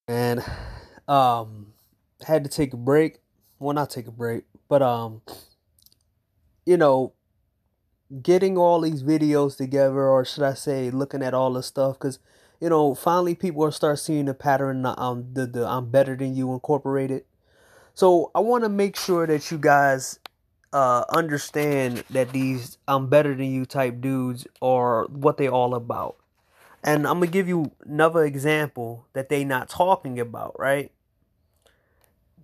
and had to take a break. Well, not take a break, but you know, getting all these videos together, or should I say, looking at all this stuff, because finally people will start seeing the pattern. The I'm better than you incorporated. So I want to make sure that you guys understand that these I'm better than you type dudes are what they all about. And I'm gonna give you another example that they not talking about, right?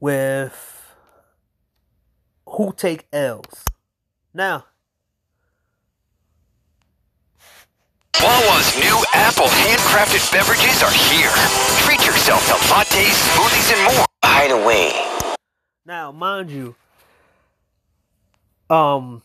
With who take L's. Now, Wawa's new apple handcrafted beverages are here. Treat yourself to lattes, smoothies, and more. By the way, mind you, um,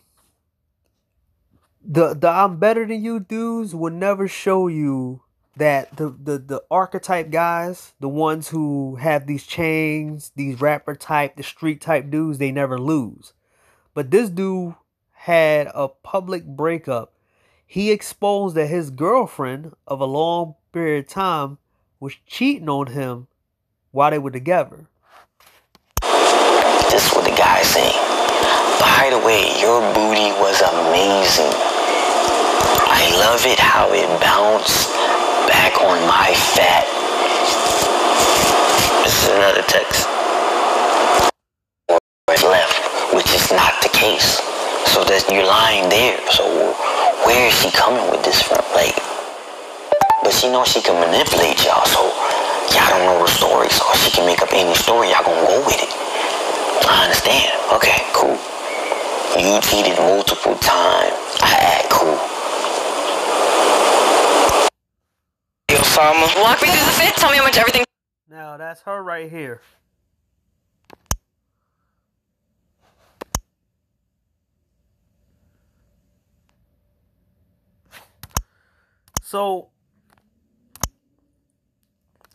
the I'm better than you dudes will never show you that the archetype guys, the ones who have these chains, these rapper type, the street type dudes, they never lose. But this dude had a public breakup. He exposed that his girlfriend of a long period of time was cheating on him while they were together. this is what the guy's saying. By the way, your booty was amazing. I love it how it bounced back on my fat. This is another text. Left, which is not the case. So that you're lying there. So where is she coming with this from? Like, but she knows she can manipulate y'all, so y'all don't know the story, so she can make up any story, y'all gonna go with it. I understand. Okay, cool. You cheated multiple times. Alright, cool. Hey, Osama. Walk me through the fit. Tell me how much everything. Now that's her right here. So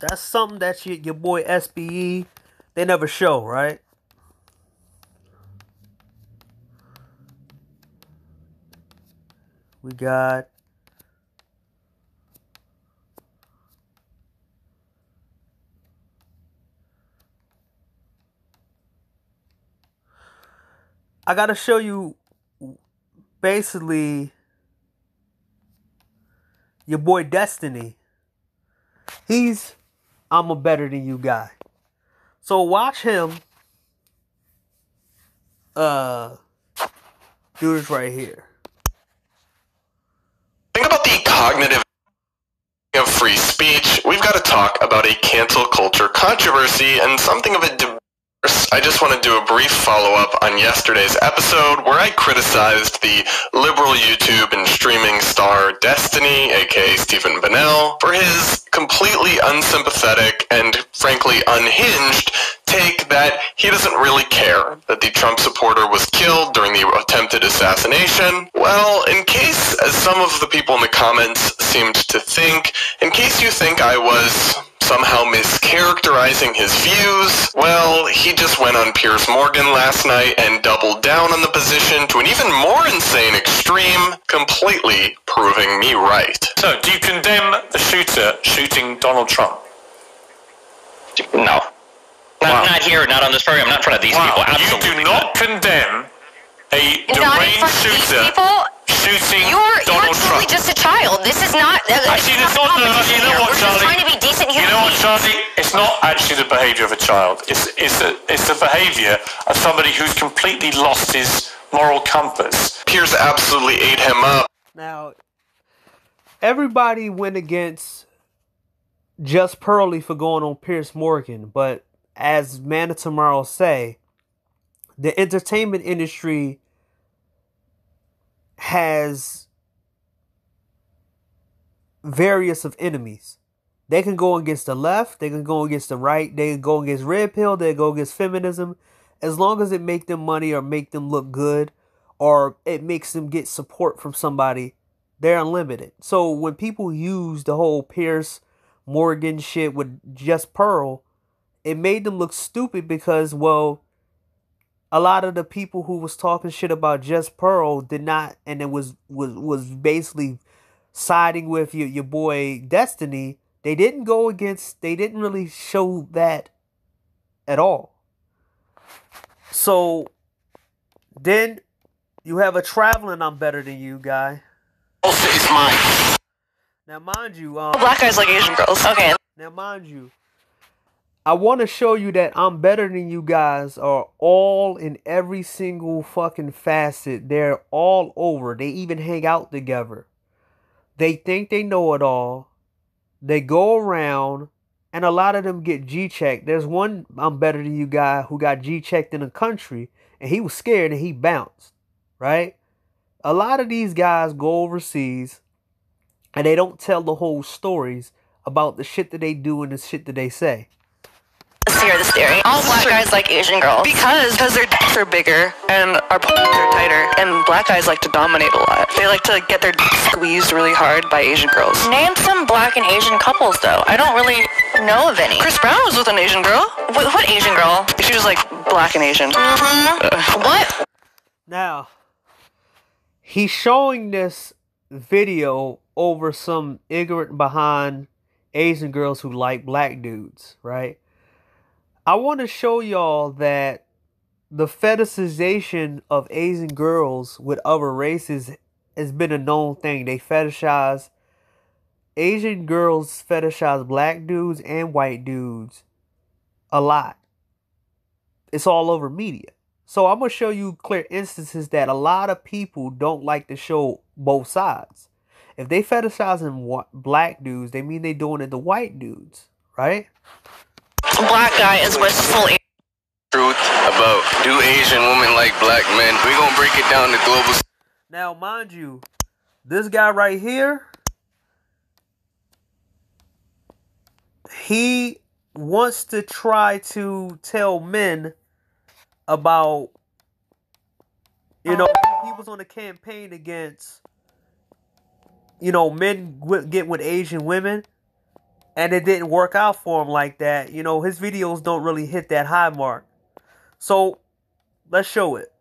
that's something that your boy SBE, they never show, right? We got I gotta show you basically your boy Destiny. He's I'm a better than you guy. So watch him do this right here. Think about the cognitive of free speech. We've got to talk about a cancel culture controversy and something of a divorce. I just want to do a brief follow-up on yesterday's episode where I criticized the liberal YouTube and streaming star Destiny, aka Stephen Bennell, for his completely unsympathetic and frankly unhinged take that he doesn't really care that the Trump supporter was killed during the attempted assassination. Well, in case, as some of the people in the comments seemed to think, in case you think I was somehow mischaracterizing his views, well, he just went on Piers Morgan last night and doubled down on the position to an even more insane extreme, completely proving me right. So, do you condemn the shooter shooting Donald Trump? No. Not here, not on this program, not in front of these people. Absolutely. You do not condemn a deranged shooter shooting Donald Trump. You're just a child. This is not. Actually, it's not. You know what, Charlie? We're just trying to be decent human You know what, beings. Charlie? It's not actually the behaviour of a child. It's the behaviour of somebody who's completely lost his moral compass. Piers absolutely ate him up. Now, everybody went against Just Pearly for going on Piers Morgan, but as Man of Tomorrow say, the entertainment industry has various of enemies. They can go against the left, they can go against the right, they can go against red pill, they go against feminism. As long as it make them money or make them look good or it makes them get support from somebody, they're unlimited. So when people use the whole Piers Morgan shit with Just Pearl, it made them look stupid because, well, a lot of the people who was talking shit about Just Pearl did not, and it was basically siding with your boy Destiny. They didn't really show that at all. So then you have a traveling I'm better than you guy. Bullshit is mine. Now mind you, Black guys like Asian girls. Okay. now mind you, I want to show you that I'm better than you guys are all in every single fucking facet. They're all over. They even hang out together. They think they know it all. They go around, and a lot of them get G-checked. There's one I'm better than you guy who got G-checked in a country, and he was scared and he bounced, right? A lot of these guys go overseas, and they don't tell the whole stories about the shit that they do and the shit that they say. Let's hear this theory. All black guys like Asian girls because their dicks are bigger and our puppies are tighter, and black guys like to dominate a lot. They like to get their dicks squeezed really hard by Asian girls. Name some black and Asian couples, though. I don't really know of any. Chris Brown was with an Asian girl. What Asian girl? She was like black and Asian. What? Now, he's showing this video over some ignorant behind Asian girls who like black dudes, right? I want to show y'all that the fetishization of Asian girls with other races has been a known thing. They fetishize, Asian girls fetishize black dudes and white dudes a lot. It's all over media. So I'm going to show you clear instances that a lot of people don't like to show both sides. If they fetishizing black dudes, they mean they doing it to white dudes, right? Black guy is wistful. Truth about do Asian women like black men. We're gonna break it down to global. Now, mind you, this guy right here, he wants to try to tell men about, he was on a campaign against, men get with Asian women. And it didn't work out for him like that. His videos don't really hit that high mark. So, let's show it.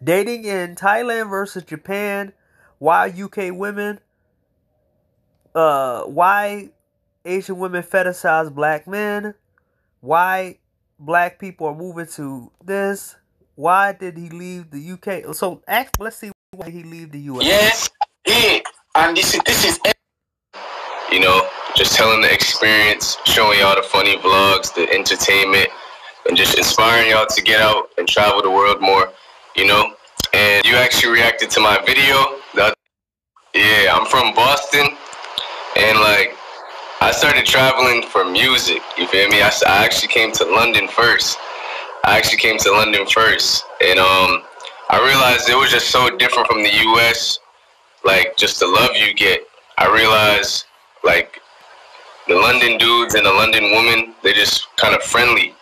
Dating in Thailand versus Japan. Why UK women? Why Asian women fetishize black men? Why black people are moving to this? Why did he leave the UK? So, let's see why he leave the US. Yes, yeah. And this is just telling the experience, showing y'all the funny vlogs, the entertainment, and just inspiring y'all to get out and travel the world more, And you actually reacted to my video. Yeah, I'm from Boston, and I started traveling for music. You feel me? I actually came to London first. And I realized it was just so different from the U.S. Just the love you get. I realized the London dudes and the London women, they're just kind of friendly.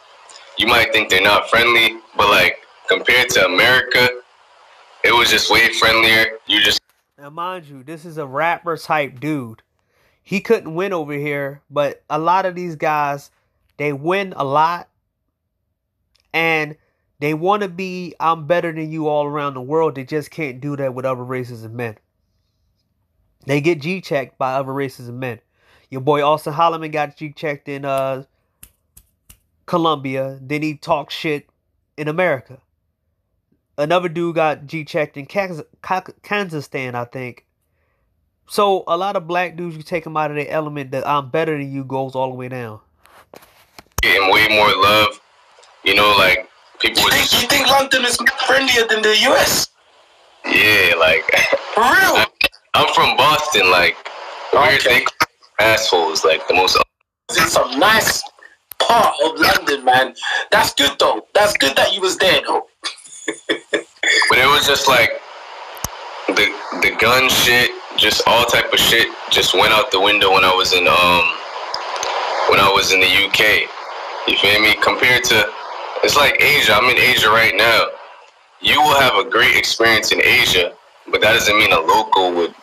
You might think they're not friendly, but compared to America, it was just way friendlier. Now mind you, this is a rapper type dude. He couldn't win over here, but a lot of these guys, they win a lot. And they want to be, I'm better than you all around the world. They just can't do that with other races of men. They get G-checked by other races of men. Your boy Austin Holloman got G-checked in Colombia. Then he talked shit in America. Another dude got G-checked in Kazakhstan, I think. So a lot of black dudes, you take them out of their element, that I'm better than you goes all the way down. Getting way more love. People... You think London is friendlier than the US? Yeah, For real? I'm from Boston, Okay. Assholes, the most. It's a nice part of London, man. That's good though. That's good that you was there though. But it was just the gun shit, just all type of shit, just went out the window when I was in the UK. You feel me? Compared to, it's like Asia. I'm in Asia right now. You will have a great experience in Asia, but that doesn't mean a local would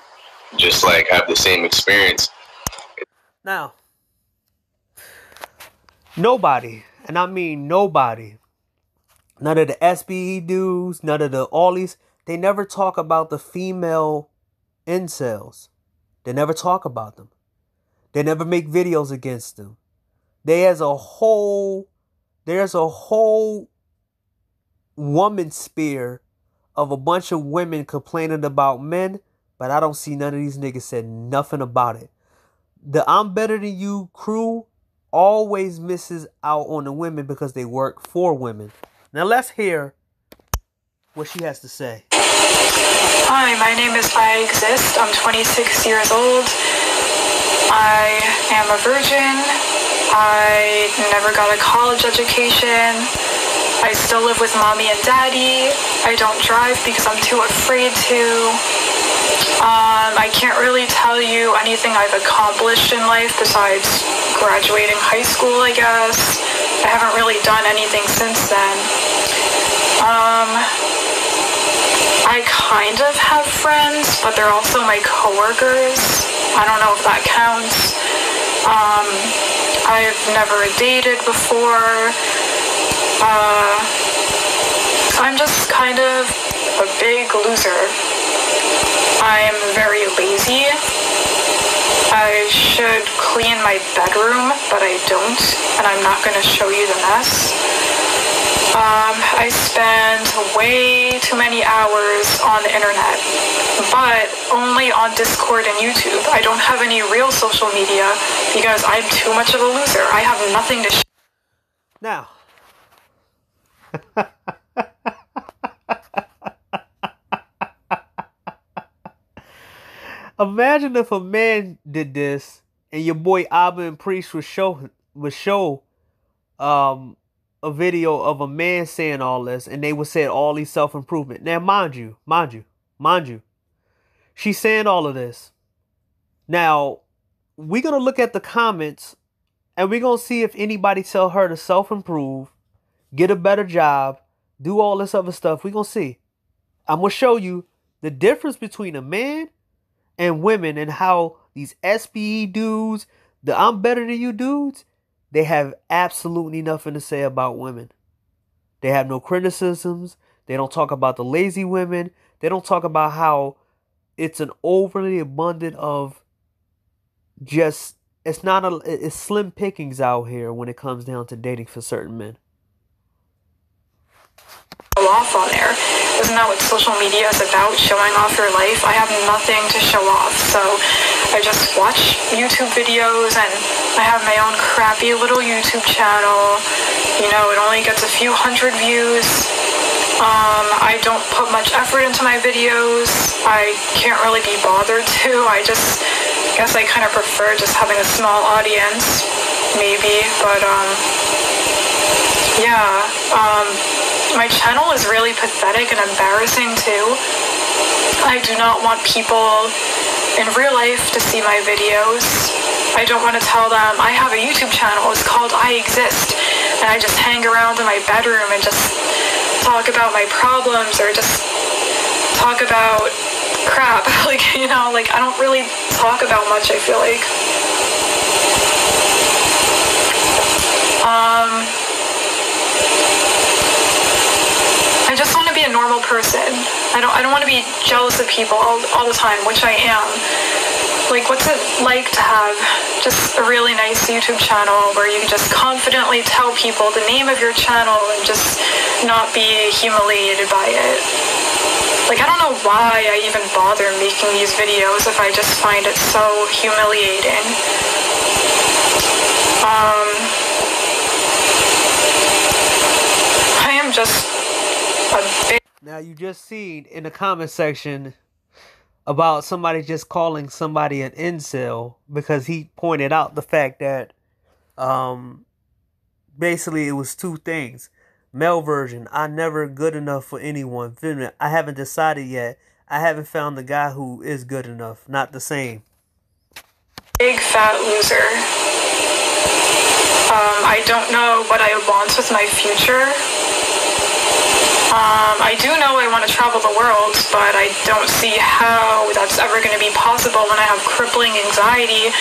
just have the same experience. Now, nobody, and I mean nobody, none of the SBE dudes, none of all these, they never talk about the female incels. They never talk about them. They never make videos against them. There's a whole woman spear of a bunch of women complaining about men, but I don't see none of these niggas said nothing about it. The I'm Better Than You crew always misses out on the women because they work for women. Now let's hear what she has to say. Hi, my name is I Exist. I'm 26 years old. I am a virgin. I never got a college education. I still live with mommy and daddy. I don't drive because I'm too afraid to. I can't really tell you anything I've accomplished in life besides graduating high school, I guess. I haven't really done anything since then. I kind of have friends, but they're also my coworkers. I don't know if that counts. I've never dated before. I'm just kind of a big loser. I'm very lazy. I should clean my bedroom, but I don't, and I'm not going to show you the mess. I spend way too many hours on the internet, but only on Discord and YouTube. I don't have any real social media because I'm too much of a loser. I have nothing to Now, imagine if a man did this and your boy Abba and Priest would show a video of a man saying all this, and they would say all these self-improvement. Now, mind you, she's saying all of this. Now, we're going to look at the comments, and we're going to see if anybody tell her to self-improve, get a better job, do all this other stuff. We're going to see. I'm going to show you the difference between a man and women and how these SBE dudes, the I'm Better Than You dudes, they have absolutely nothing to say about women. They have no criticisms. They don't talk about the lazy women. They don't talk about how it's an overly abundant of just, it's slim pickings out here when it comes down to dating for certain men. off on there. Isn't that what social media is about? Showing off your life? I have nothing to show off, so I just watch YouTube videos, and I have my own crappy little YouTube channel. You know, it only gets a few hundred views. I don't put much effort into my videos. I can't really be bothered to. I guess I kind of prefer just having a small audience, maybe, but yeah, my channel is really pathetic and embarrassing too. I do not want people in real life to see my videos. I don't want to tell them I have a YouTube channel. It's called I Exist, and I just hang around in my bedroom and just talk about my problems or just talk about crap. Like, you know, like I don't really talk about much, I feel like. I just want to be a normal person. I don't want to be jealous of people all the time, which I am. Like, what's it like to have just a really nice YouTube channel where you can just confidently tell people the name of your channel and just not be humiliated by it? Like, I don't know why I even bother making these videos if I just find it so humiliating. I am just a big... Now, you just seen in the comment section about somebody just calling somebody an incel because he pointed out the fact that basically it was two things. Male version, I'm never good enough for anyone. Feminine, I haven't decided yet. I haven't found the guy who is good enough. Not the same. Big fat loser. I don't know what I want with my future. I do know I want to travel the world, but I don't see how that's ever going to be possible when I have crippling anxiety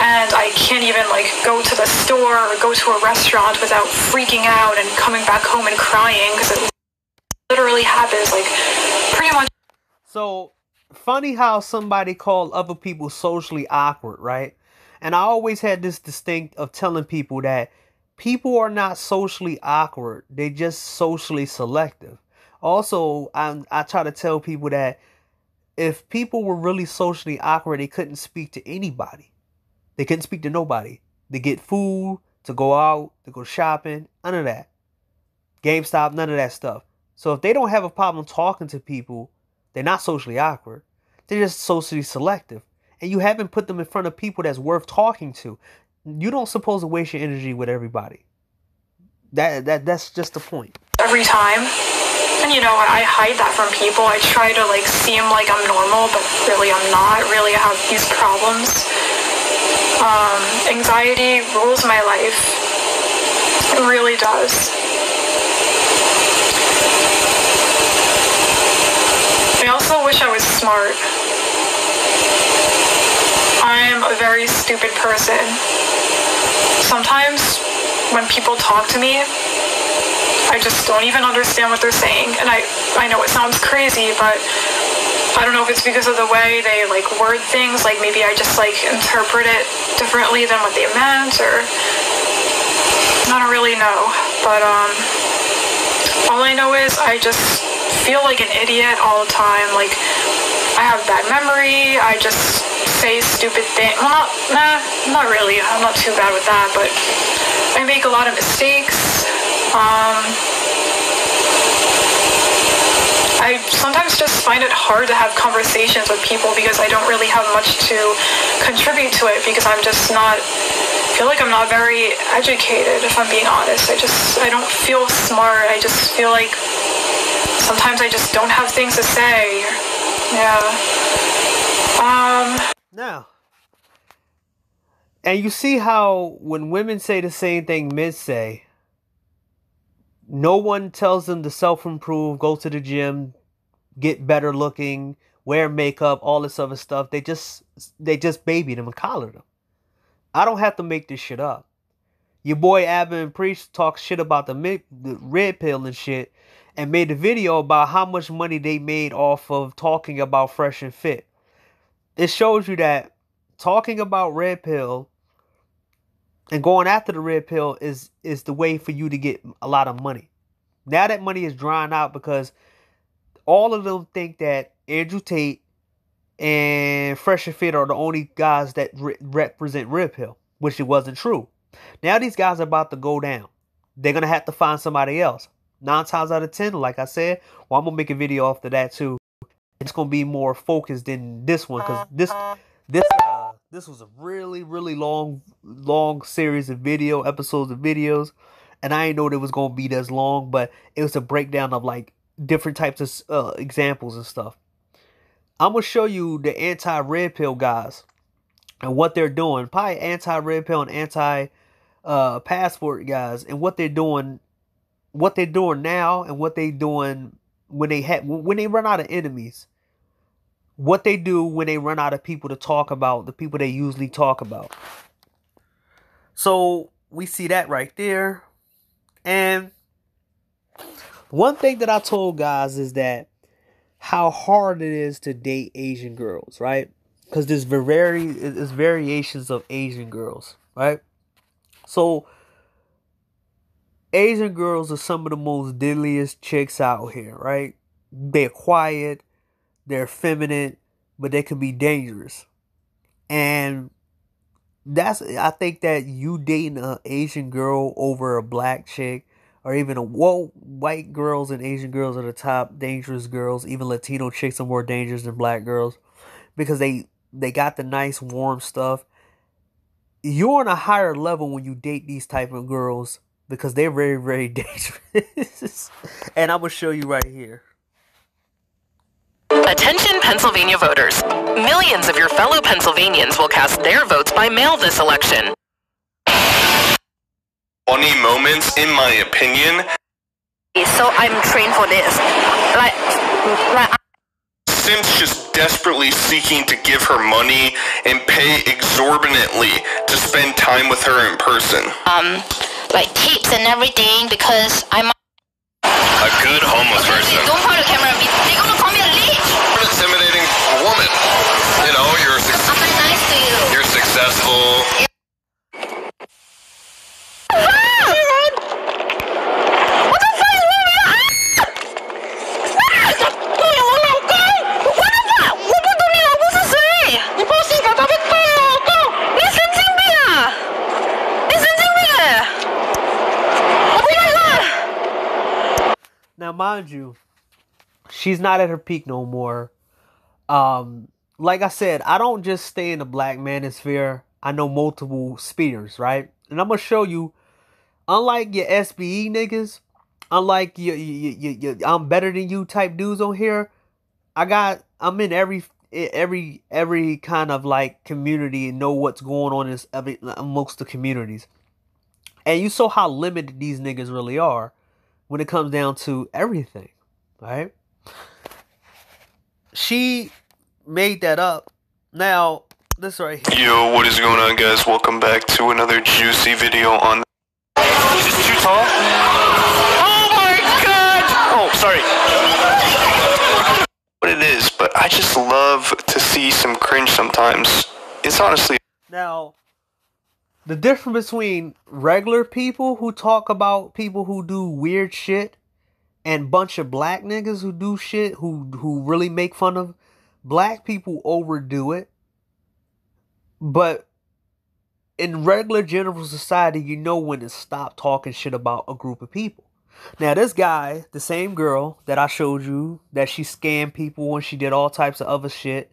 and I can't even like go to the store or go to a restaurant without freaking out and coming back home and crying, because it literally happens like pretty much. So funny how somebody called other people socially awkward, right? And I always had this distinct of telling people that people are not socially awkward. They just socially selective. Also, I try to tell people that if people were really socially awkward, they couldn't speak to anybody. They couldn't speak to nobody. To get food, to go out, to go shopping, none of that. GameStop, none of that stuff. So if they don't have a problem talking to people, they're not socially awkward. They're just socially selective. And you haven't put them in front of people that's worth talking to. You don't supposed to waste your energy with everybody. That's just the point. Every time. And you know, I hide that from people. I try to like seem like I'm normal, but really I'm not. Really I have these problems. Anxiety rules my life. It really does. I also wish I was smart. I'm a very stupid person. Sometimes when people talk to me, I just don't even understand what they're saying. And I know it sounds crazy, but I don't know if it's because of the way they like word things, like maybe I just like interpret it differently than what they meant, or I don't really know. But all I know is I just feel like an idiot all the time. Like I have bad memory, I just say stupid things. Well, not really. I'm not too bad with that, but I make a lot of mistakes. I sometimes just find it hard to have conversations with people because I don't really have much to contribute to it, because I'm just not, I feel like I'm not very educated, if I'm being honest. I don't feel smart. I just feel like sometimes I just don't have things to say. Yeah. Now, and you see how when women say the same thing men say, no one tells them to self-improve, go to the gym, get better looking, wear makeup, all this other stuff. They just baby them and collar them. I don't have to make this shit up. Your boy Abin Priest talks shit about the red pill and shit, and made a video about how much money they made off of talking about Fresh and Fit. It shows you that talking about red pill and going after the red pill is the way for you to get a lot of money. Now that money is drying out because all of them think that Andrew Tate and Fresh and Fit are the only guys that represent red pill, which it wasn't true. Now these guys are about to go down. They're going to have to find somebody else. 9 times out of 10, like I said, well, I'm going to make a video after that too. It's going to be more focused than this one, because this was a really, really long series of episodes of videos, and I didn't know it was going to be this long, but it was a breakdown of like different types of examples and stuff. I'm going to show you the anti-red pill guys and what they're doing. Probably anti-red pill and anti-passport guys, and what they're doing now, and what they're doing when they run out of enemies. What they do when they run out of people to talk about, the people they usually talk about. So we see that right there. And one thing that I told guys is that how hard it is to date Asian girls, right? Because there's variations of Asian girls, right? So Asian girls are some of the most deadliest chicks out here, right? They're quiet, they're feminine, but they can be dangerous. And I think that you dating an Asian girl over a black chick, or even white girls and Asian girls are the top dangerous girls. Even Latino chicks are more dangerous than black girls, because they got the nice warm stuff. You're on a higher level when you date these type of girls, because they're very, very dangerous. And I'm going to show you right here. Attention Pennsylvania voters. Millions of your fellow Pennsylvanians will cast their votes by mail this election. Funny moments, in my opinion. So I'm trained for this. Like Sim's just desperately seeking to give her money and pay exorbitantly to spend time with her in person. Like tips and everything, because I'm A good homeless person. don't point the camera at me. They're gonna call me a leech. An intimidating woman. You know, I'm not nice to you. you're successful. Now, mind you, she's not at her peak no more. Like I said, I don't just stay in the black manosphere. I know multiple spheres, right? And I'm gonna show you, unlike your SBE niggas, unlike your I'm better than you type dudes on here, I'm in every kind of like community and know what's going on in amongst the communities. And you saw how limited these niggas really are when it comes down to everything, right? She made that up. Now, this right here. Yo, what is going on, guys? Welcome back to another juicy video on... Is this too tall? Oh my god! Oh, sorry. What it is, but I just love to see some cringe sometimes. It's honestly... Now, the difference between regular people who talk about people who do weird shit and bunch of black niggas who do shit who really make fun of black people overdo it. But in regular general society, you know when to stop talking shit about a group of people. Now, this guy, the same girl that I showed you, that she scammed people and she did all types of other shit,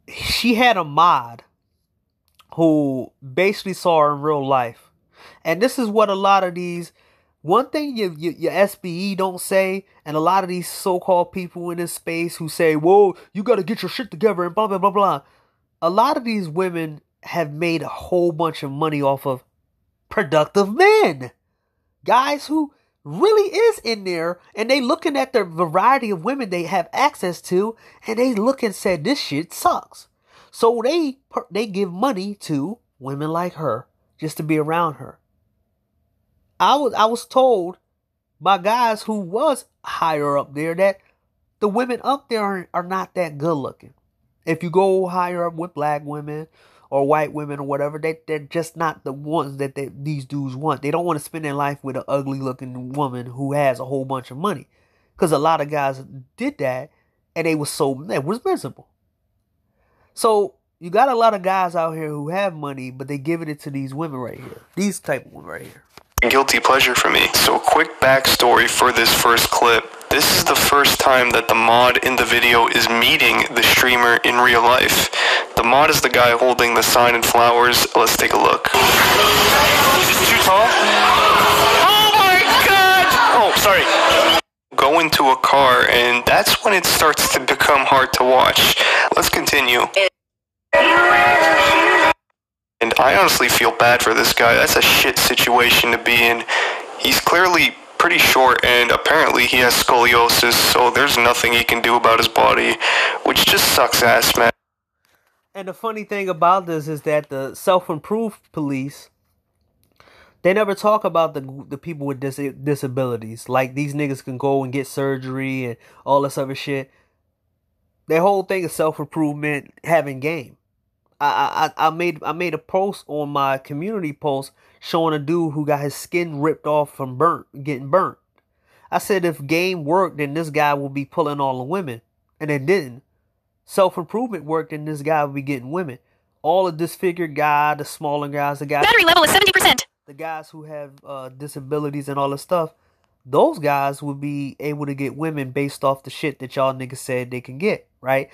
she had a mod who basically saw her in real life. And this is what a lot of these... One thing your SBE don't say, and a lot of these so-called people in this space who say, whoa, you gotta get your shit together and blah, blah, blah, blah. A lot of these women have made a whole bunch of money off of productive men. Guys who really is in there, and they looking at the variety of women they have access to, and they look and said, this shit sucks. So they give money to women like her just to be around her. I was told by guys who was higher up there that the women up there are not that good looking. If you go higher up with black women or white women or whatever, they're just not the ones that these dudes want. They don't want to spend their life with an ugly looking woman who has a whole bunch of money. Because a lot of guys did that and they was miserable. So you got a lot of guys out here who have money, but they giving it to these women right here. These type of women right here. Guilty pleasure for me. So quick backstory for this first clip. This is the first time that the mod in the video is meeting the streamer in real life. The mod is the guy holding the sign and flowers. Let's take a look. Is this too tall? Oh my god! Oh, sorry. Go into a car, and that's when it starts to become hard to watch. Let's continue. And I honestly feel bad for this guy. That's a shit situation to be in. He's clearly pretty short, and apparently he has scoliosis, so there's nothing he can do about his body, which just sucks ass, man. And the funny thing about this is that the self-improved police, they never talk about the people with disabilities. Like, these niggas can go and get surgery and all this other shit. Their whole thing is self-improvement, having game. I made a post on my community post showing a dude who got his skin ripped off from getting burnt. I said if game worked, then this guy would be pulling all the women. And it didn't. Self-improvement worked, then this guy would be getting women. All the disfigured guy, the smaller guys, the guys... Battery level is 70%. The guys who have disabilities and all this stuff, those guys would be able to get women based off the shit that y'all niggas said they can get, right?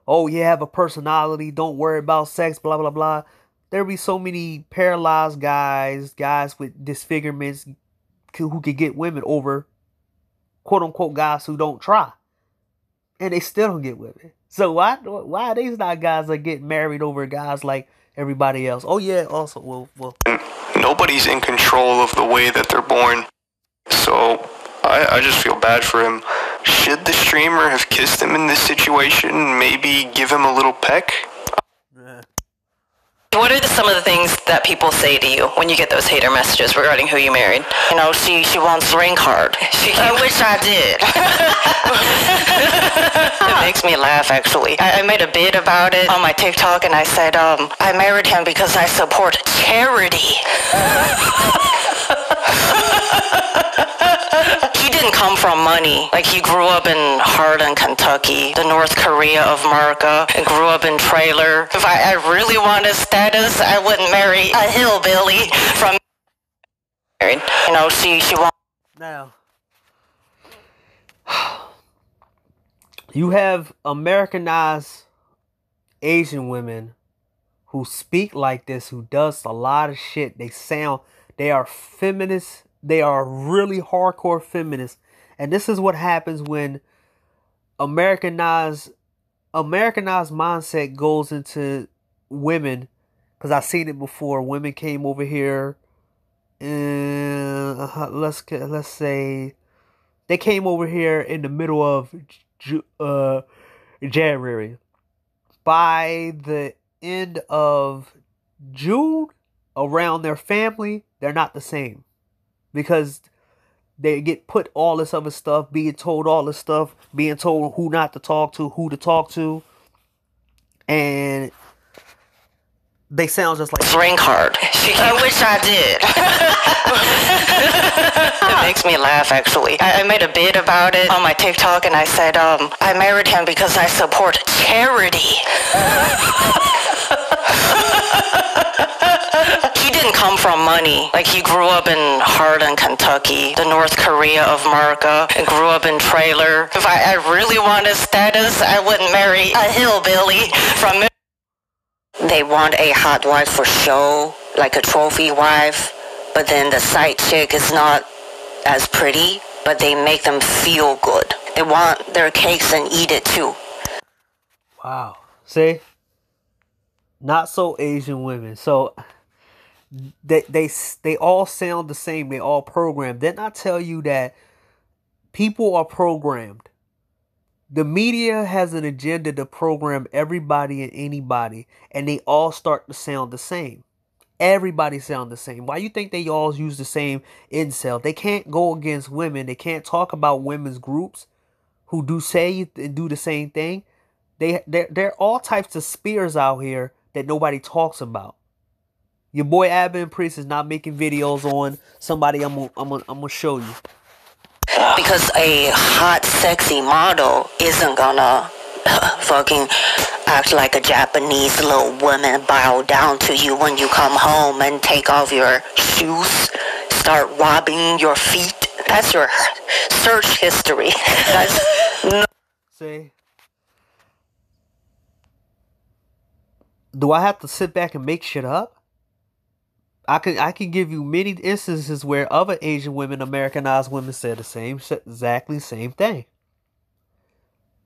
Oh, you have a personality, don't worry about sex, blah, blah, blah. There be so many paralyzed guys with disfigurements who could get women over, quote-unquote, guys who don't try. And they still don't get women. So why are these not guys that get married over guys like everybody else? Oh, yeah, also, well. Nobody's in control of the way that they're born. So I just feel bad for him. Should the streamer have kissed him in this situation? Maybe give him a little peck? What are some of the things that people say to you when you get those hater messages regarding who you married? You know, she wants ring card. I wish I did. It makes me laugh, actually. I made a bid about it on my TikTok, and I said, I married him because I support charity. He didn't come from money. Like, he grew up in Hardin, Kentucky, the North Korea of America, and grew up in trailer. If I really wanted status, I wouldn't marry a hillbilly from... You know, she wants... Now, You have Americanized Asian women who speak like this, who does a lot of shit. They are feminists. They are really hardcore feminists. And this is what happens when Americanized mindset goes into women. Because I've seen it before. Women came over here and let's say they came over here in the middle of January. By the end of June, around their family, they're not the same. Because they get put all this other stuff, being told all this stuff, being told who not to talk to, who to talk to. And they sound just like ring card. I wish I did. It makes me laugh, actually. I made a bid about it on my TikTok, and I said, I married him because I support charity. He didn't come from money. Like, he grew up in Hardin, Kentucky, the North Korea of America, and grew up in trailer. If I really wanted status, I wouldn't marry a hillbilly from... They want a hot wife for show, like a trophy wife, but then the side chick is not as pretty, but they make them feel good. They want their cakes and eat it too. Wow. See? Not so Asian women. So they all sound the same. They all programmed. Didn't I tell you that people are programmed? The media has an agenda to program everybody and anybody, and they all start to sound the same. Everybody sound the same. Why you think they all use the same incel? They can't go against women. They can't talk about women's groups who do say and do the same thing. There are all types of spears out here that nobody talks about. Your boy Abin Priest is not making videos on somebody I'm gonna show you. Because a hot, sexy model isn't gonna fucking act like a Japanese little woman, bow down to you when you come home and take off your shoes, start wobbling your feet. That's your search history. See? Do I have to sit back and make shit up? I can give you many instances where other Asian women, Americanized women, said the exactly same thing.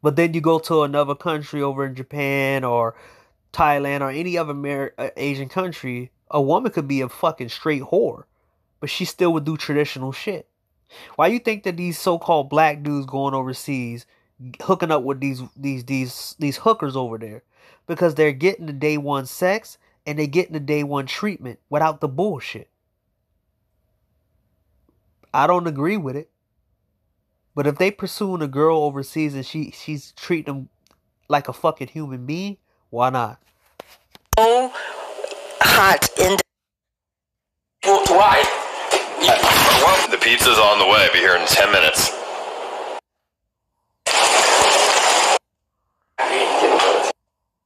But then you go to another country over in Japan or Thailand or any other Asian country, a woman could be a fucking straight whore, but she still would do traditional shit. Why you think that these so-called black dudes going overseas, hooking up with these hookers over there? Because they're getting the day one sex and they're getting the day one treatment without the bullshit. I don't agree with it. But if they pursuing a girl overseas and she's treating them like a fucking human being, why not? Oh, hot in Why? The pizza's on the way. Be here in 10 minutes.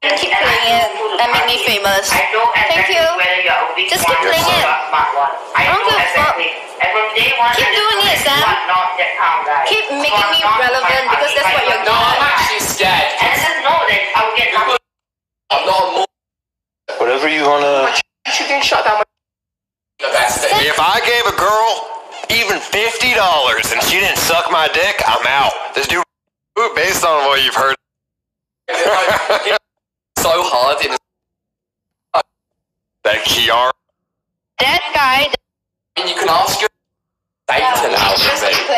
Keep playing it. That make me famous. Thank you. Just keep playing it. I don't give a fuck. Keep doing it, Sam. Keep making me relevant because that's what you're doing. I'm actually scared. And just know that I will get nothing. I'm not more. Whatever you wanna... You should get shut down. The best thing. If I gave a girl even $50 and she didn't suck my dick, I'm out. This dude, based on what you've heard. So hard in That Kiara. That guy. and you can ask your data now.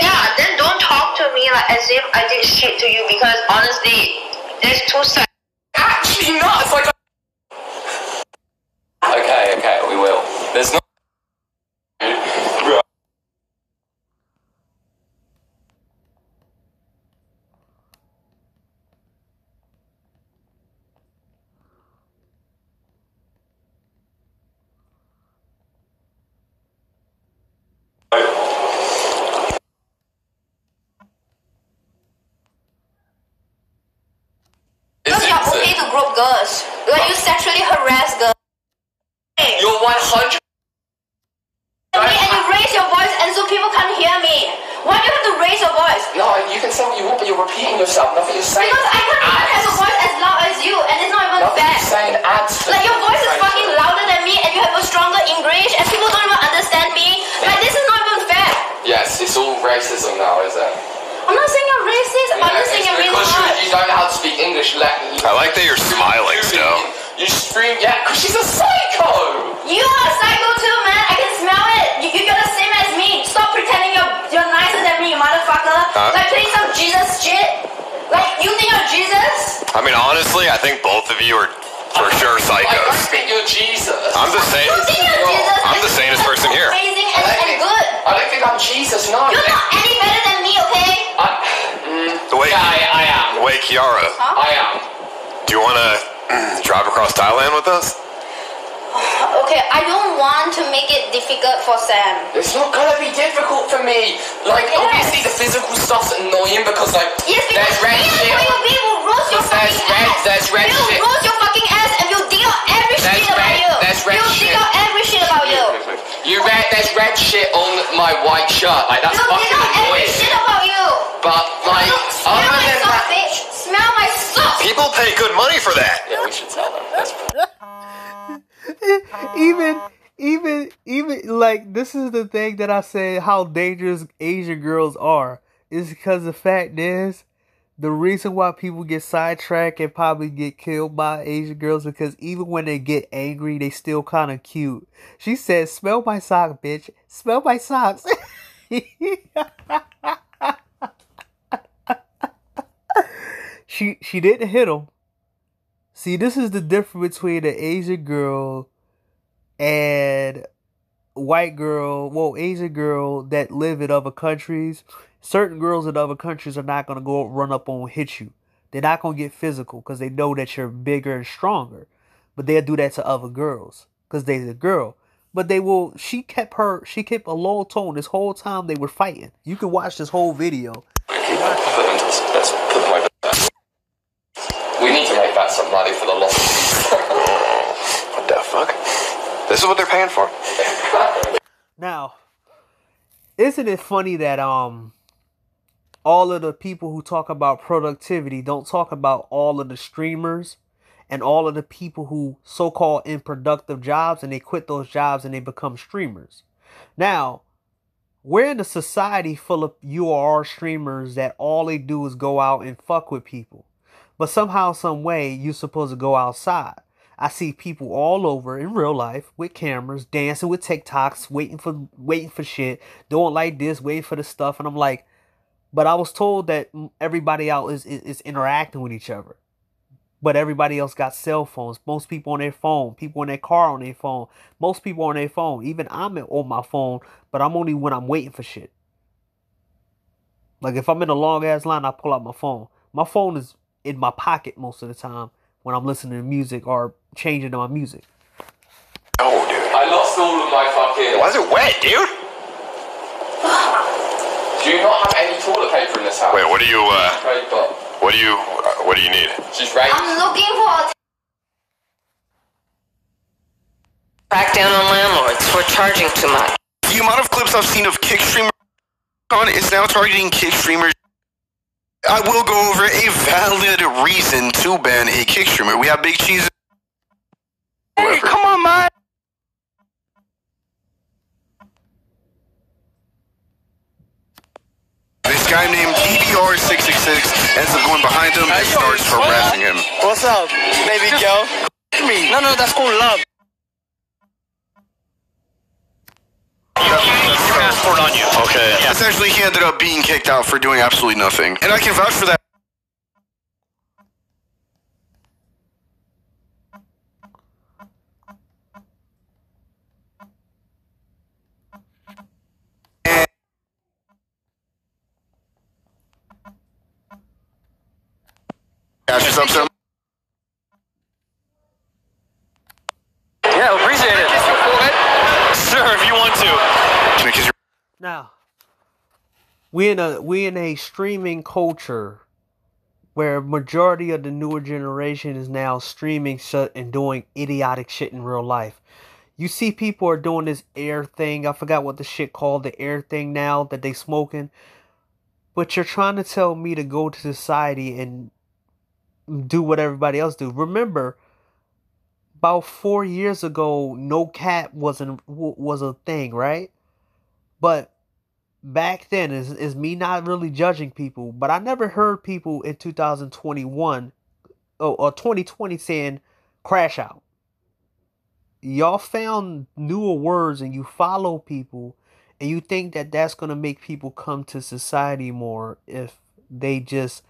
Yeah, then don't talk to me like as if I did shit to you because honestly, there's two sides. Actually not, it's like Okay, we will. There's not Because you're okay to group girls. Like you sexually harass girls. You're 100. And you raise your voice and so people can't hear me. Why do you have to raise your voice? No, you can say what you want, but you're repeating yourself. Nothing you're saying. Because I can't even have a voice as loud as you, and it's not even Nothing fair. you're saying adds to Like, your voice is fucking louder than me, and you have a stronger English, and people don't even understand me. Like, this is not even fair. Yes, it's all racism now, is it? I'm not saying you're racist, I'm just saying you're really because hard. you don't know how to speak English. I like that you're smiling still. You scream, yeah, because she's a psycho. You are a psycho too, man. I can smell it. You're the same as me. Stop pretending you're nicer than me, you motherfucker. Like, playing some Jesus shit. Like, you think you're Jesus? I mean, honestly, I think both of you are for sure I don't psychos. think you're Jesus. I'm the same. You think you're Jesus? I'm the sanest person here. Amazing and good. I don't think I'm Jesus, no. You're not any better than me, okay? Wait, Yeah, I am. wait, Kiara, I am. do you want to drive across Thailand with us? Okay, I don't want to make it difficult for Sam. It's not gonna be difficult for me. Like, It obviously is. the physical stuff's annoying because, like, Yes, because there's red me shit. and you will roast your There's fucking red- ass. there's red We'll shit. roast your fucking ass and we'll dig out every There's shit about red- you. there's red We'll dig shit. out every shit about you. There's red shit on my white shirt. Like, that's We'll dig fucking out every annoying. shit about you. But, like, Look, smell other my than socks, that... bitch. Smell my socks. People pay good money for that. Yeah, we should tell them. That's... even like, this is the thing that I say how dangerous Asian girls are, is because the fact is, the reason why people get sidetracked and probably get killed by Asian girls, because even when they get angry, they still kind of cute. She says, "Smell my sock, bitch. Smell my socks." She didn't hit him. See, this is the difference between an Asian girl and white girl, well, Asian girl that live in other countries. Certain girls in other countries are not going to go run up on and hit you. They're not going to get physical because they know that you're bigger and stronger. But they'll do that to other girls because they're the girl. But they will, she kept a low tone this whole time they were fighting. You can watch this whole video. We need to make that some money for the loss. What the fuck? This is what they're paying for. Now, isn't it funny that all of the people who talk about productivity don't talk about all of the streamers and all of the people who so-called in productive jobs and they quit those jobs and they become streamers. Now, we're in a society full of URL streamers that all they do is go out and fuck with people. But somehow, some way, you're supposed to go outside. I see people all over in real life with cameras, dancing with TikToks, waiting for shit, doing like this, waiting for the stuff, and I'm like, but I was told that everybody out is interacting with each other. But everybody else got cell phones. Most people on their phone. People in their car on their phone. Most people on their phone. Even I'm on my phone, but I'm only when I'm waiting for shit. Like, if I'm in a long ass line, I pull out my phone. My phone is in my pocket most of the time when I'm listening to music or changing to my music. Oh, dude. I lost all of my fucking... Why is it wet, dude? Do you not have any toilet paper in this house? Wait, what do you, Paper. what do you need? She's right. I'm looking for a Crack down on landlords for charging too much. The amount of clips I've seen of kick streamers is now targeting kick streamers. I will go over a valid reason to ban a kick streamer. We have Big Cheese. Hey, come on, man. This guy named TBR666 ends up going behind him and starts harassing him. What's up, baby girl? No, that's called love. Passport on you. Okay. Yeah. Essentially, he ended up being kicked out for doing absolutely nothing. And I can vouch for that. Ask yourself something. Yeah, appreciate it. Sure, if you want to. Now, we in a streaming culture where majority of the newer generation is now streaming shit and doing idiotic shit in real life. You see people are doing this air thing. I forgot what the shit called, the air thing now that they smoking. But you're trying to tell me to go to society and do what everybody else do. Remember, about 4 years ago, no cap was a thing, right? But back then, is me not really judging people, but I never heard people in 2021 or 2020 saying crash out. Y'all found newer words and you follow people and you think that that's going to make people come to society more if they just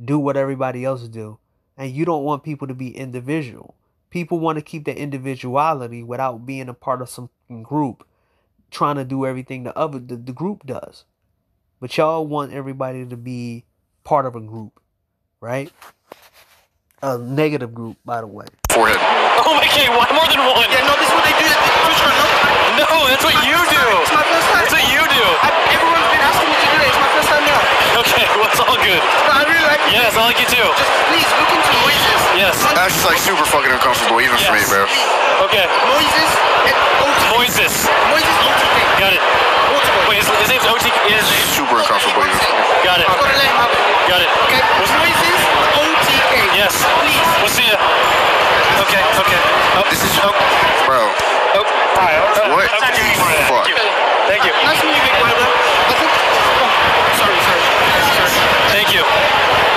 do what everybody else do. And you don't want people to be individual. People want to keep their individuality without being a part of some group, trying to do everything the group does. But y'all want everybody to be part of a group, right? A negative group, by the way. Forehead. Oh my god, why more than one? Yeah, no, this is what they do. No, that's what you do. It's my first time. That's what you do. Everyone's been asking me to do it. It's my first time now. Okay, well, it's all good. No, I really like it. Yes, I like you too. Just please look into noises. Yes. That's just like super fucking uncomfortable, even for me, bro. Okay. Noises and OTK. Moises. Moises OTK. Got it. Wait, his name's OTK. Super uncomfortable, even. Got it. I'm gonna let him have it. Got it. Okay. Noises OTK. Yes. Please. We'll see ya. Okay. Oh, This is bro. Oh. Hi. What? Fuck. Thank you. Nice to meet you, big brother. I think. Oh, sorry. Thank you.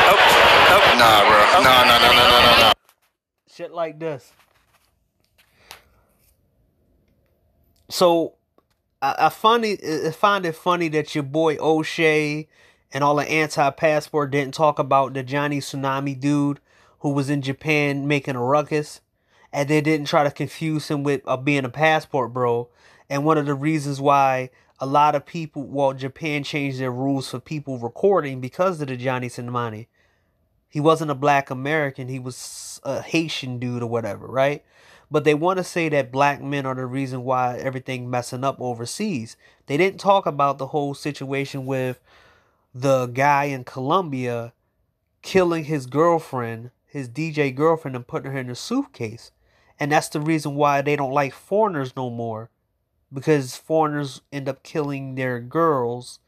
Oh. Nah, bro. No. Shit like this. So, I find it funny that your boy O'Shea and all the anti-passport didn't talk about the Johnny Tsunami dude who was in Japan making a ruckus, and they didn't try to confuse him with being a passport bro. And one of the reasons why a lot of people, Japan changed their rules for people recording because of the Johnny Tsunami. He wasn't a black American, he was a Haitian dude or whatever, right? But they want to say that black men are the reason why everything messing up overseas. They didn't talk about the whole situation with the guy in Colombia killing his girlfriend, his DJ girlfriend, and putting her in a suitcase. And that's the reason why they don't like foreigners no more. Because foreigners end up killing their girls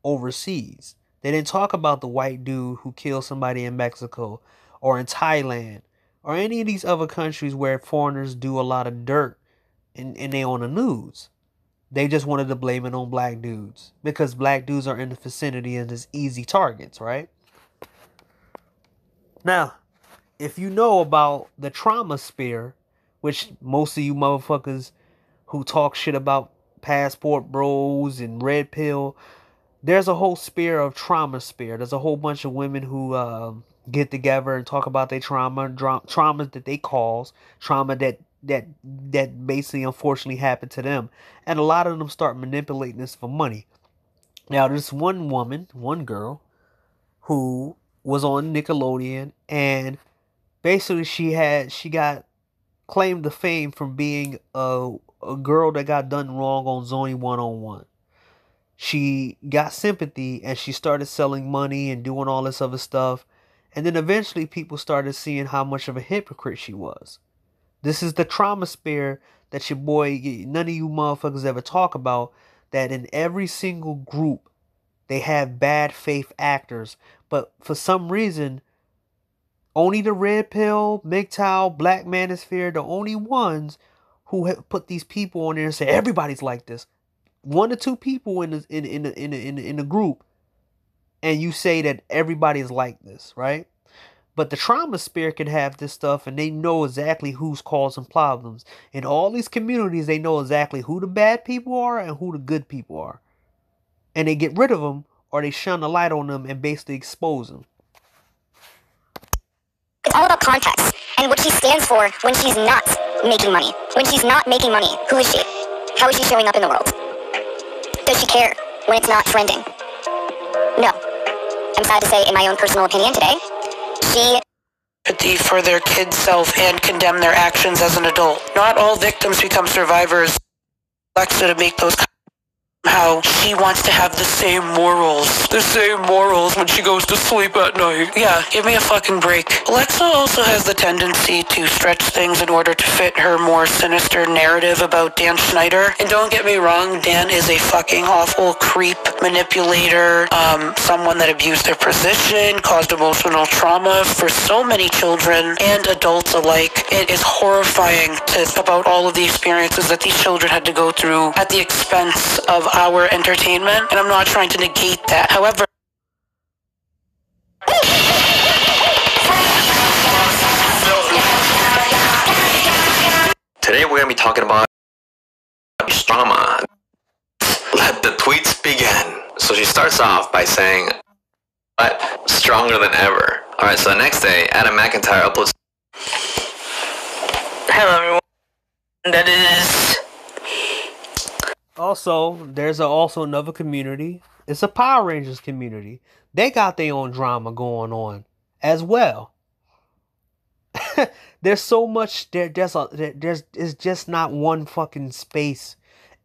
overseas. They didn't talk about the white dude who killed somebody in Mexico or in Thailand or any of these other countries where foreigners do a lot of dirt and they on the news. They just wanted to blame it on black dudes because black dudes are in the vicinity and is easy targets, right? Now, if you know about the trauma sphere, which most of you motherfuckers who talk shit about passport bros and red pill, there's a whole sphere of trauma sphere. There's a whole bunch of women who get together and talk about their traumas that they cause, trauma that basically unfortunately happened to them. And a lot of them start manipulating this for money. Now, there's one girl, who was on Nickelodeon, and basically she got claimed the fame from being a girl that got done wrong on Zoe 101. She got sympathy and she started selling money and doing all this other stuff. And then eventually people started seeing how much of a hypocrite she was. This is the trauma sphere that your boy, none of you motherfuckers ever talk about, that in every single group, they have bad faith actors. But for some reason, only the red pill, MGTOW, Black Manosphere, the only ones who have put these people on there and say everybody's like this. 1 or 2 people in the group, and you say that everybody's like this, right? But the trauma sphere can have this stuff, and they know exactly who's causing problems. In all these communities, they know exactly who the bad people are and who the good people are, and they get rid of them, or they shine the light on them and basically expose them. It's all about context and what she stands for when she's not making money. When she's not making money, who is she? How is she showing up in the world? Does she care when it's not trending? No. I'm sad to say, in my own personal opinion today, she... Empathy for their kid's self and condemn their actions as an adult. Not all victims become survivors. Alexa to make those... How she wants to have the same morals. The same morals when she goes to sleep at night. Yeah, give me a fucking break. Alexa also has the tendency to stretch things in order to fit her more sinister narrative about Dan Schneider. And don't get me wrong, Dan is a fucking awful creep manipulator, someone that abused their position, caused emotional trauma for so many children and adults alike. It is horrifying to think about all of the experiences that these children had to go through at the expense of our entertainment, and I'm not trying to negate that. However, Today we're going to be talking about drama. Let the tweets begin. So she starts off by saying, "But stronger than ever." Alright, so the next day, Adam McIntyre uploads. hello everyone. That is... Also, there's also another community. It's a Power Rangers community. They got their own drama going on as well. There's so much it's just not one fucking space.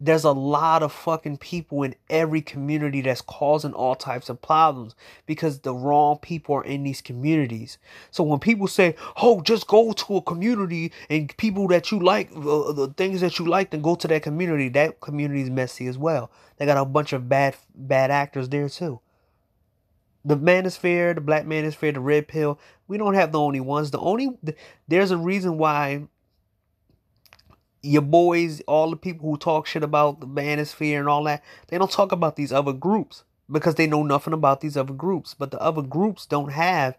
There's a lot of fucking people in every community that's causing all types of problems because the wrong people are in these communities. So when people say, "Oh, just go to a community and people that you like, the things that you like, then go to that community is messy as well. They got a bunch of bad actors there too. The Manosphere, the Black Manosphere, the Red Pill. We don't have the only ones. There's a reason why your boys, all the people who talk shit about the Manosphere and all that, they don't talk about these other groups because they know nothing about these other groups. But the other groups don't have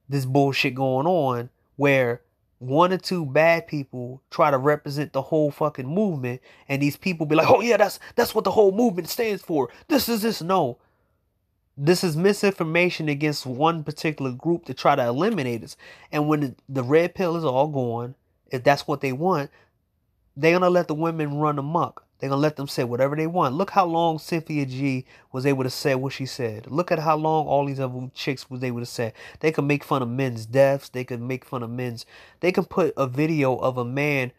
this bullshit going on where one or two bad people try to represent the whole fucking movement, and these people be like, "Oh yeah, that's what the whole movement stands for. This is this." No. This is misinformation against one particular group to try to eliminate us. And when the red pill is all gone, if that's what they want, they're going to let the women run amok. They're going to let them say whatever they want. Look how long Cynthia G was able to say what she said. Look at how long all these other chicks was able to say. They can make fun of men's deaths. They can make fun of men's... They can put a video of a man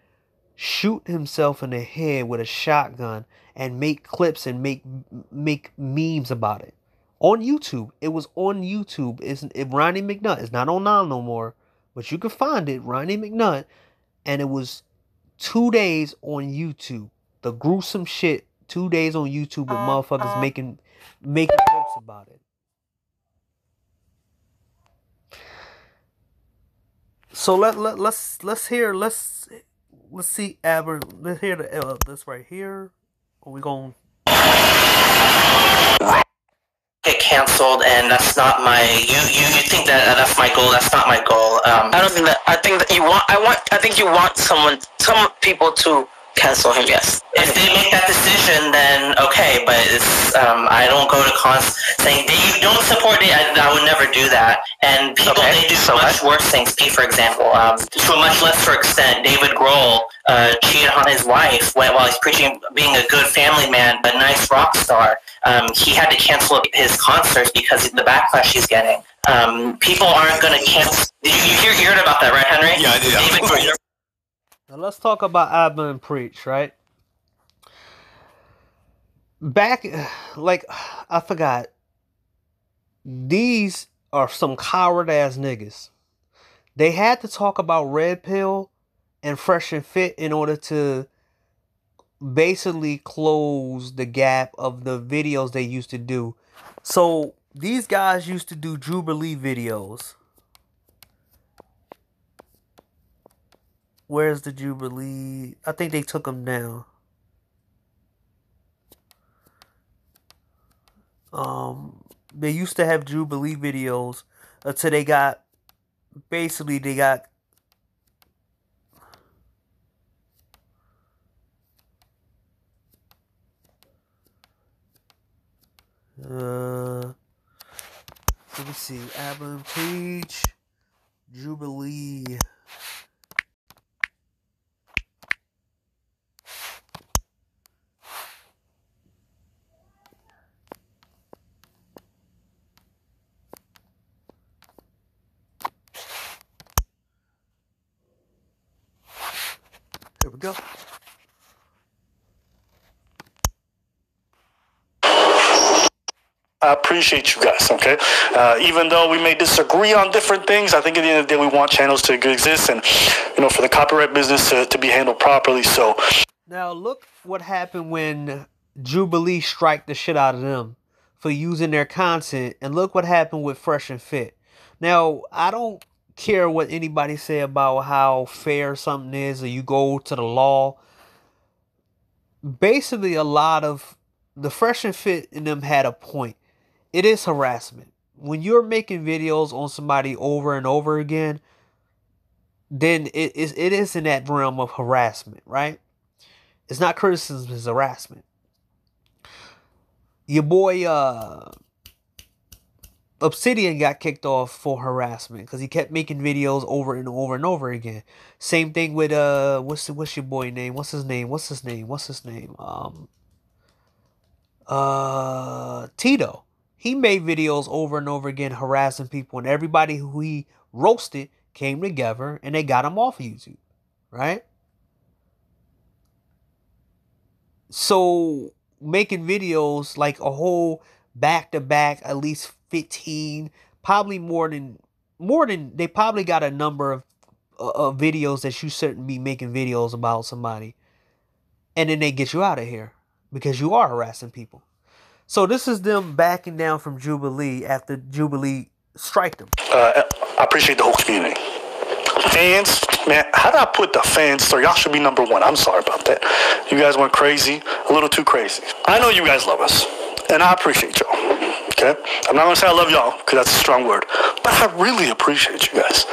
shoot himself in the head with a shotgun and make clips and make memes about it. On YouTube. It was on YouTube. It's Ronnie McNutt. It's not on now no more. But you can find it. Ronnie McNutt. And it was 2 days on YouTube. The gruesome shit. 2 days on YouTube with motherfuckers making jokes about it. So let's see Aber. Let's hear this right here. Are we going? Get canceled, and that's not my. You think that that's my goal? That's not my goal. I don't think that. I think that you want. I think you want some people to cancel him. Yes. If they make that decision, then okay. But it's. I don't go to cons saying you don't support it. I would never do that. And people they do much worse things. P, for example, to a much lesser extent, David Grohl cheated on his wife while he's preaching being a good family man, a nice rock star. He had to cancel his concerts because of the backlash he's getting. People aren't going to cancel. You heard about that, right, Henry? Yeah, I did. David Now let's talk about Abba and Preach, right? Back, like, I forgot. These are some coward-ass niggas. They had to talk about Red Pill and Fresh and Fit in order to basically close the gap of the videos they used to do. So these guys used to do Jubilee videos. Where's the Jubilee? I think they took them down. They used to have Jubilee videos until they got let me see. Album Preach, Jubilee. Here we go. I appreciate you guys, okay? Even though we may disagree on different things, I think at the end of the day we want channels to exist and, for the copyright business to be handled properly, so. Now look what happened when Jubilee striked the shit out of them. for using their content. And look what happened with Fresh and Fit. Now, I don't care what anybody say about how fair something is, or you go to the law. Basically, a lot of the Fresh and Fit in them had a point. It is harassment. When you're making videos on somebody over and over again, then it is in that realm of harassment, right? It's not criticism, it's harassment. Your boy Obsidian got kicked off for harassment because he kept making videos over and over and over again. Same thing with what's your boy name? What's his name? Tito. He made videos over and over again harassing people, and everybody who he roasted came together and they got him off of YouTube, right? So making videos like a whole back-to-back, at least 15, probably more than they probably got a number of videos that you shouldn't be making videos about somebody, and then they get you out of here because you are harassing people. So this is them backing down from Jubilee after Jubilee striked them. I appreciate the whole community. Fans, man, how did I put the fans? So y'all should be number one. I'm sorry about that. You guys went crazy, a little too crazy. I know you guys love us, and I appreciate y'all. Okay? I'm not going to say I love y'all, because that's a strong word. But I really appreciate you guys.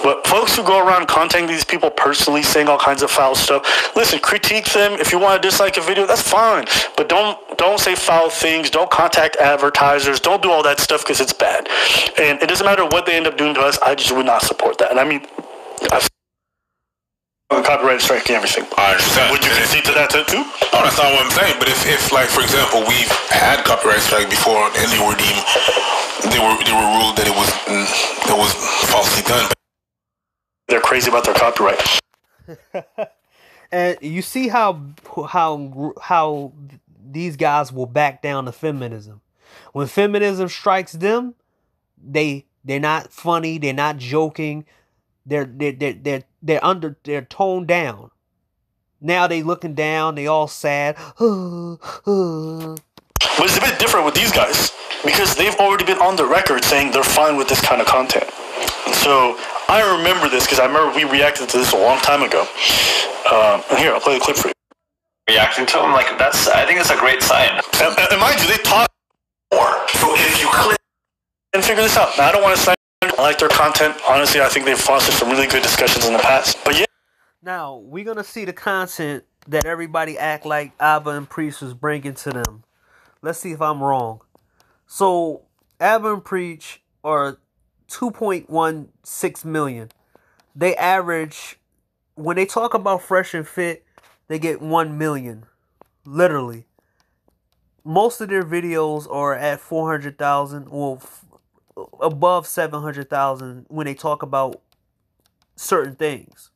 But folks who go around contacting these people personally, saying all kinds of foul stuff, listen, critique them. If you want to dislike a video, that's fine. But don't say foul things. Don't contact advertisers. Don't do all that stuff because it's bad. And it doesn't matter what they end up doing to us. I just would not support that. And I mean, I've copyright strike and everything. I understand. Would you concede to that too? No, that's not what I'm saying. But if like, for example, we've had copyright strike before and they were ruled that it was falsely done. They're crazy about their copyright. And you see how these guys will back down to feminism. When feminism strikes them, they're not funny, they're not joking. They're toned down. Now they looking down, they all sad. But it's a bit different with these guys because they've already been on the record saying they're fine with this kind of content. So I remember this because I remember we reacted to this a long time ago. And here, I'll play the clip for you. Reacting to them, like, I think it's a great sign. And mind you, they talk more. So if you click and figure this out. Now, I don't want to say I like their content. Honestly, I think they've fostered some really good discussions in the past. But yeah. Now, we're going to see the content that everybody act like Abba and Preach was bringing to them. Let's see if I'm wrong. So, Abba and Preach are 2.16 million. They average, when they talk about Fresh and Fit, they get 1 million. Literally. Most of their videos are at 400,000 or above 700,000 when they talk about certain things.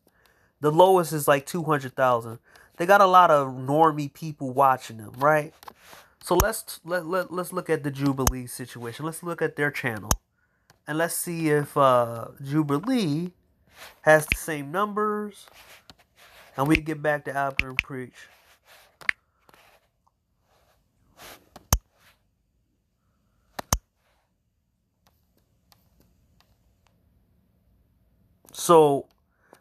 The lowest is like 200,000. They got a lot of normie people watching them, right? So let's look at the Jubilee situation. Let's look at their channel. And let's see if Jubilee has the same numbers. And we get back to Abba and Preach. So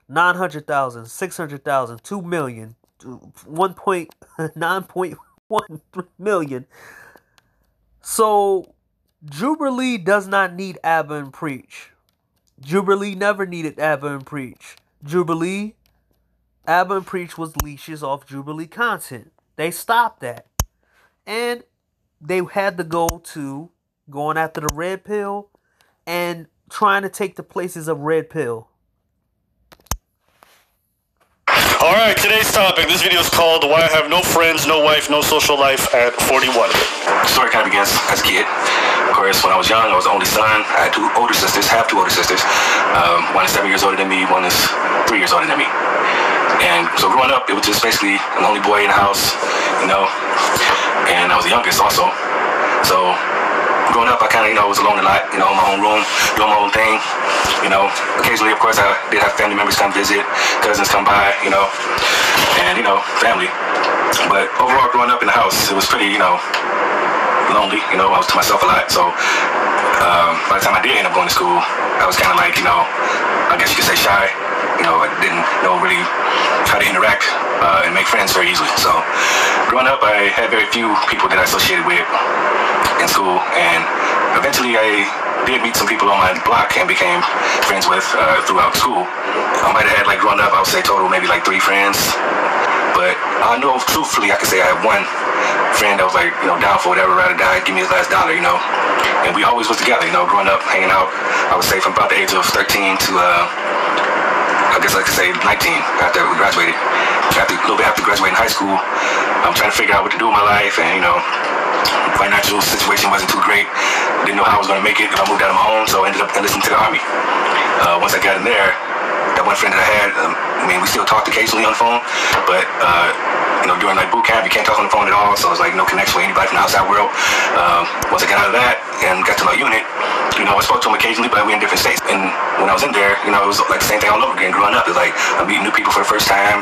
900,000, 600,000, 2 million, 9.13 million. So Jubilee does not need Abba and Preach. Jubilee never needed Abba and Preach. Abba and Preach was leashes off Jubilee content. They stopped that. And they had to go to going after the Red Pill and trying to take the places of Red Pill. Alright, today's topic. This video is called Why I Have No Friends, No Wife, No Social Life at 41. The story kind of begins as a kid. Of course, when I was young, I was the only son. I had two older sisters. One is 7 years older than me, one is 3 years older than me. And so growing up, it was just basically an only boy in the house, you know, and I was the youngest also. So growing up, I kind of, was alone a lot, in my own room, doing my own thing. Occasionally, of course, I did have family members come visit, cousins come by, and, family. But overall, growing up in the house, it was pretty, lonely. You know, I was to myself a lot. So by the time I did end up going to school, I was kind of like, you know, I guess you could say shy. You know, I didn't know really how to interact and make friends very easily. So growing up, I had very few people that I associated with in school, and eventually I did meet some people on my block and became friends with throughout school. I might have had, like, growing up, I would say total maybe like 3 friends. But I know, truthfully, I could say I have one friend that was like, you know, down for whatever, ride or die, give me his last dollar, you know. And we always was together, you know, growing up, hanging out. I would say from about the age of 13 to, I guess I could say 19 after we graduated. A little bit after graduating high school, I'm trying to figure out what to do with my life, and, you know, financial situation wasn't too great. Didn't know how I was going to make it if I moved out of my home, so I ended up enlisting to the Army. Once I got in there, that one friend that I had, I mean, we still talked occasionally on the phone, but, you know, during like boot camp, you can't talk on the phone at all, so it was like no connection with anybody from the outside world. Once I got out of that and got to my unit, you know, I spoke to him occasionally, but we were in different states. And when I was in there, you know, it was like the same thing all over again growing up. It's like I'm meeting new people for the first time,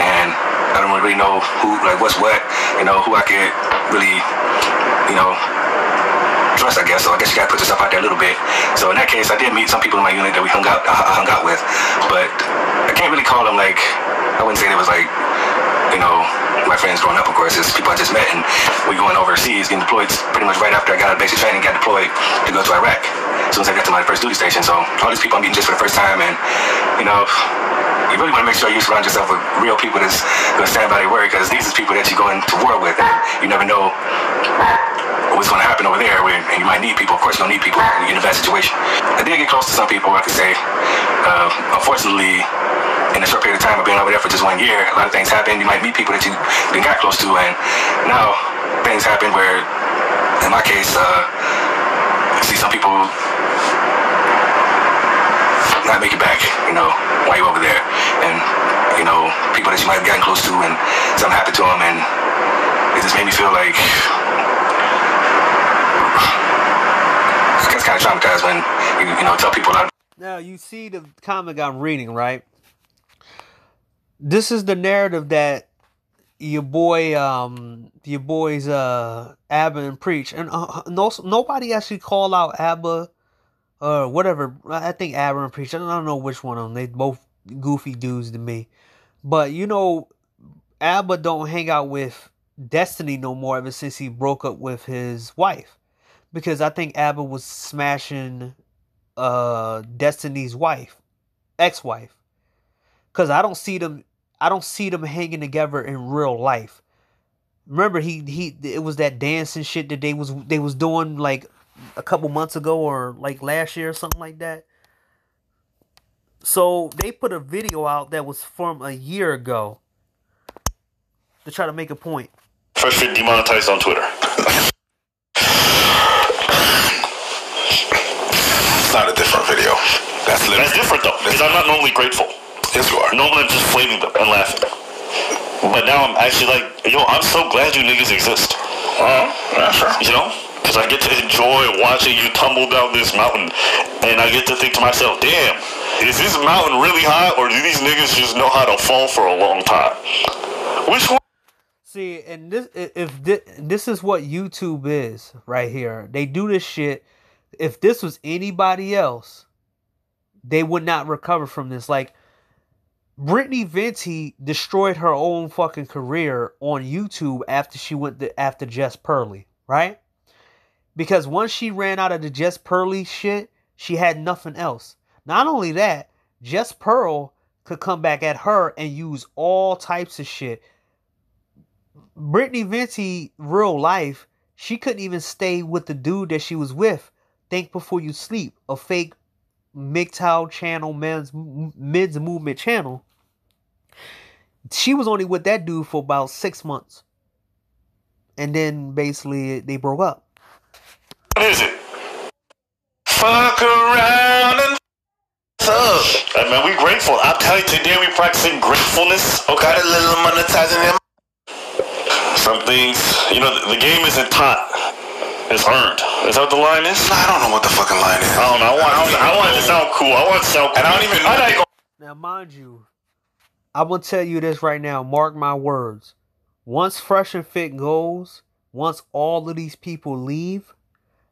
and I don't really know who, like, what's what, you know, who I could really, you know, trust, I guess. So I guess you gotta put yourself out there a little bit. So in that case, I did meet some people in my unit that I hung out with, but I can't really call them, like, I wouldn't say it was like, you know, my friends growing up, of course. It's people I just met, and we going overseas, getting deployed pretty much right after I got out of basic training, got deployed to go to Iraq as soon as I got to my first duty station. So all these people I'm meeting just for the first time, and, you know, you really want to make sure you surround yourself with real people that's going to stand by their word, because these are people that you're going to war with, and you never know what's going to happen over there, and you might need people. Of course, you're going to need people when you get in a bad situation. I did get close to some people, I could say. Unfortunately, in a short period of time of being over there for just 1 year, a lot of things happen. You might meet people that you didn't got close to, and now things happen where, in my case, I see some people not make it back, you know, while you're over there, and, you know, people that you might have gotten close to, and something happened to them, and it just made me feel like it's kind of traumatized when you know, tell people that. Now you see the comic I'm reading, right? This is the narrative that your boys Abba and Preach, and nobody actually call out Abba or whatever. I think Abba and Preach. I don't know which one of them. They both goofy dudes to me. But, you know, Abba don't hang out with Destiny no more ever since he broke up with his wife, because I think Abba was smashing Destiny's ex-wife. Because I don't see them hanging together in real life. Remember, it was that dancing shit that they was doing like a couple months ago, or like last year or something like that. So they put a video out that was from a year ago to try to make a point. First shit demonetized on Twitter. It's not a different video. That's different though, because I'm not normally grateful. Yes, you are. Normally I'm just flaming them and laughing. But now I'm actually like, yo, I'm so glad you niggas exist. Yeah, sure. You know? Because I get to enjoy watching you tumble down this mountain, and I get to think to myself, damn, is this mountain really high, or do these niggas just know how to fall for a long time? Which one? See, and this is what YouTube is right here. They do this shit. If this was anybody else, they would not recover from this. Like, Brittany Venti destroyed her own fucking career on YouTube after she went after Jess Pearly, right? Because once she ran out of the Jess Pearly shit, she had nothing else. Not only that, Jess Pearl could come back at her and use all types of shit. Brittany Venti, real life, she couldn't even stay with the dude that she was with. Think Before You Sleep, a fake MGTOW channel, men's movement channel. She was only with that dude for about 6 months. And then basically they broke up. What is it? Fuck around and up. Hey man, we grateful. I'll tell you, today we practicing gratefulness. Okay, got a little monetizing them. Some things, you know, the game isn't taught. It's earned. Is that what the line is? I don't know what the fucking line is. I don't know. I want it to sound cool. I want it to sound cool. And I don't even know. Now, mind you, I'm going to tell you this right now. Mark my words. Once Fresh and Fit goes, once all of these people leave,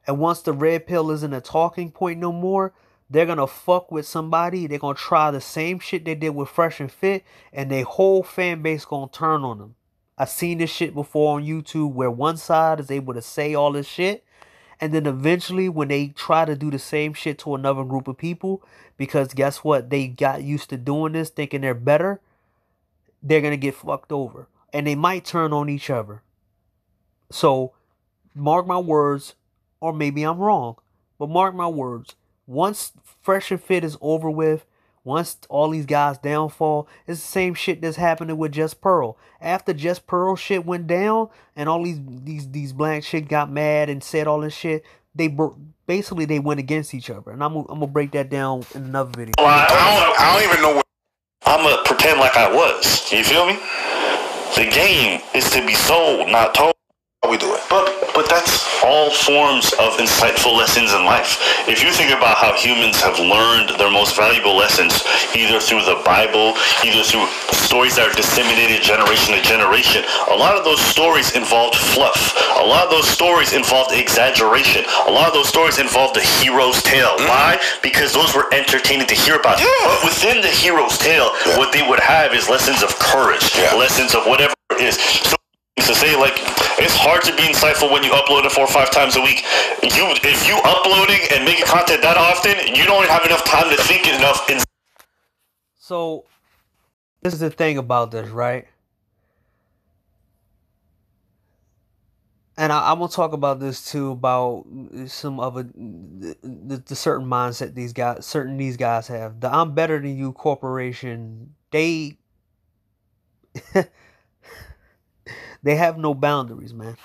and once the red pill isn't a talking point no more, they're going to fuck with somebody. They're going to try the same shit they did with Fresh and Fit, and their whole fan base going to turn on them. I've seen this shit before on YouTube where one side is able to say all this shit, and then eventually when they try to do the same shit to another group of people, because guess what? They got used to doing this, thinking they're better, they're going to get fucked over. And they might turn on each other. So, mark my words, or maybe I'm wrong, but mark my words. Once Fresh and Fit is over with, once all these guys downfall, it's the same shit that's happening with Just Pearl. After Just Pearl shit went down, and all these black shit got mad and said all this shit, they went against each other. And I'm gonna break that down in another video. I don't even know what. I'm gonna pretend like I was. You feel me? The game is to be sold, not told. We do it. But that's all forms of insightful lessons in life. If you think about how humans have learned their most valuable lessons, either through the Bible, either through stories that are disseminated generation to generation, a lot of those stories involved fluff. A lot of those stories involved exaggeration. A lot of those stories involved the hero's tale. Why? Because those were entertaining to hear about. But within the hero's tale, what they would have is lessons of courage, lessons of whatever it is. So to say, like, it's hard to be insightful when you upload it 4 or 5 times a week. If you uploading and making content that often, you don't have enough time to think enough. So, this is the thing about this, right? And I'm gonna talk about this too, about some of the certain mindset these guys have. The "I'm better than you" corporation, they have no boundaries, man.